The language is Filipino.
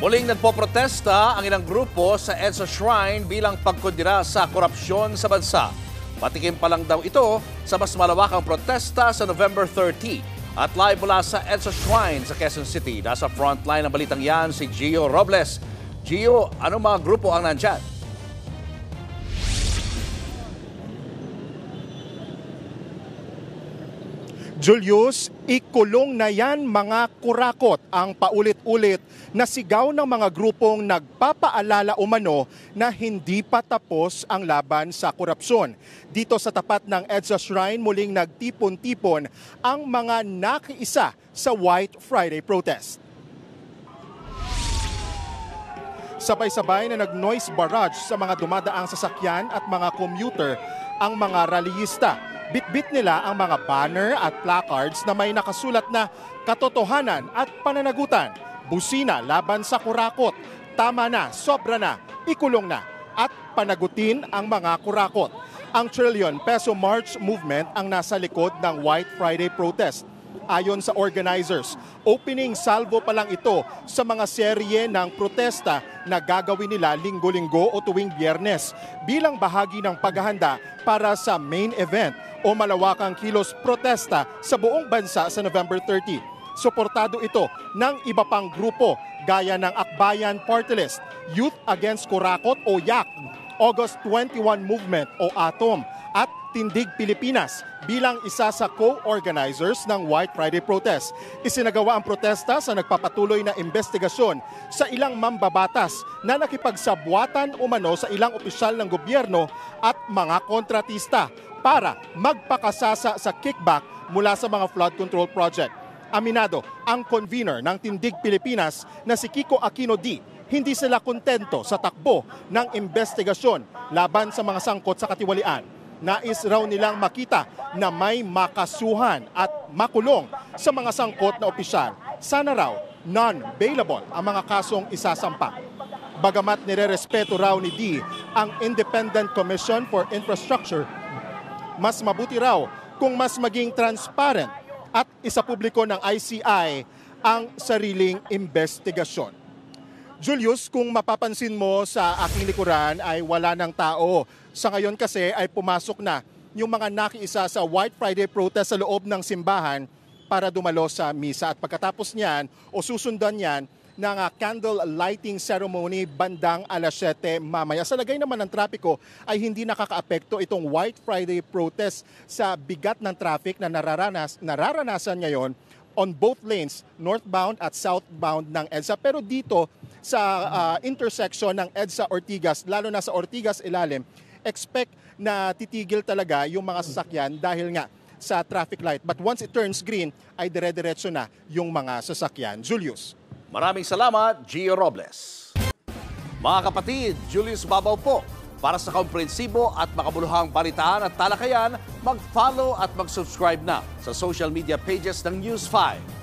Muling nagpoprotesta ang ilang grupo sa EDSA Shrine bilang pagkondena sa korupsyon sa bansa. Patikim pa lang daw ito sa mas malawakang protesta sa November 30. At live mula sa EDSA Shrine sa Quezon City, nasa frontline ng balitang yan si Gio Robles. Gio, anong mga grupo ang nandyan? Julius, ikulong na yan mga kurakot ang paulit-ulit na sigaw ng mga grupong nagpapaalala umano na hindi pa tapos ang laban sa korupsyon. Dito sa tapat ng EDSA Shrine, muling nagtipon-tipon ang mga nakiisa sa White Friday protest. Sabay-sabay na nag-noise barrage sa mga dumadaang sasakyan at mga commuter ang mga rallyista. Bitbit nila ang mga banner at placards na may nakasulat na katotohanan at pananagutan, busina laban sa kurakot, tama na, sobra na, ikulong na, at panagutin ang mga kurakot. Ang Trillion Peso March Movement ang nasa likod ng White Friday protest. Ayon sa organizers, opening salvo pa lang ito sa mga serye ng protesta na gagawin nila linggo-linggo o tuwing Biyernes bilang bahagi ng paghahanda para sa main event o malawakang kilos protesta sa buong bansa sa November 30. Suportado ito ng iba pang grupo gaya ng Akbayan Party List, Youth Against Kurakot o YAK, August 21 Movement o ATOM at Tindig Pilipinas bilang isa sa co-organizers ng White Friday protest. Isinagawa ang protesta sa nagpapatuloy na investigasyon sa ilang mambabatas na nakipagsabwatan umano sa ilang opisyal ng gobyerno at mga kontratista para magpakasasa sa kickback mula sa mga flood control project. Aminado ang convener ng Tindig Pilipinas na si Kiko Aquino D. Hindi sila kontento sa takbo ng investigasyon laban sa mga sangkot sa katiwalian. Nais raw nilang makita na may makasuhan at makulong sa mga sangkot na opisyal. Sana raw non-bailable ang mga kasong isasampa. Bagamat nirerespeto raw ni D ang Independent Commission for Infrastructure, mas mabuti raw kung mas maging transparent at isapubliko ng ICI ang sariling investigasyon. Julius, kung mapapansin mo sa aking likuran ay wala ng tao. Sa ngayon kasi ay pumasok na yung mga nakiisa sa White Friday protest sa loob ng simbahan para dumalo sa misa. At pagkatapos niyan o susundan niyan ng candle lighting ceremony bandang alas 7 mamaya. Sa lagay naman ng trapiko ay hindi nakakaapekto itong White Friday protest sa bigat ng traffic na nararanasan ngayon on both lanes, northbound at southbound ng EDSA. Pero dito sa intersection ng EDSA Ortigas, lalo na sa Ortigas ilalim, expect na titigil talaga yung mga sasakyan dahil nga sa traffic light. But once it turns green, ay dire-diretso na yung mga sasakyan. Julius. Maraming salamat, Gio Robles. Mga kapatid, Julius Babaw po. Para sa komprehensibo at makabuluhang balitaan at talakayan, mag-follow at mag-subscribe na sa social media pages ng News 5.